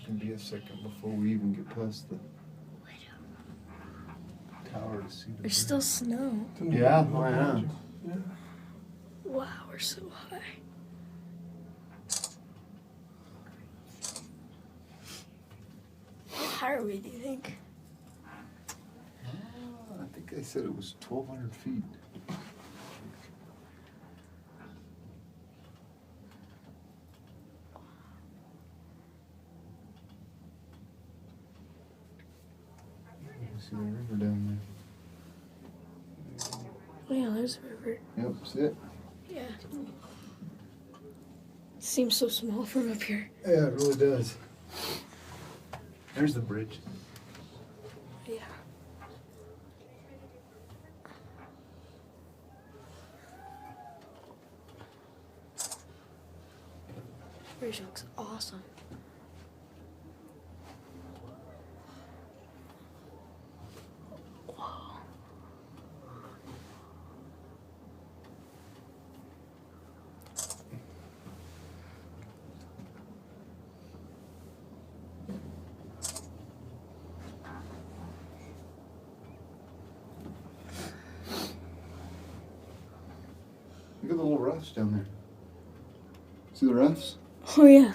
It can be a second before we even get past the tower to see the There's still snow. Yeah, why not? Yeah. Wow, we're so high. How high are we, do you think? I think they said it was 1,200 feet. See the river down Oh yeah, there's a river. there. Yep, see it? Yeah. Seems so small from up here. Yeah, it really does. There's the bridge. Yeah. Bridge looks awesome. Whoa. Look at the little rafts down there. See the rafts? Oh yeah.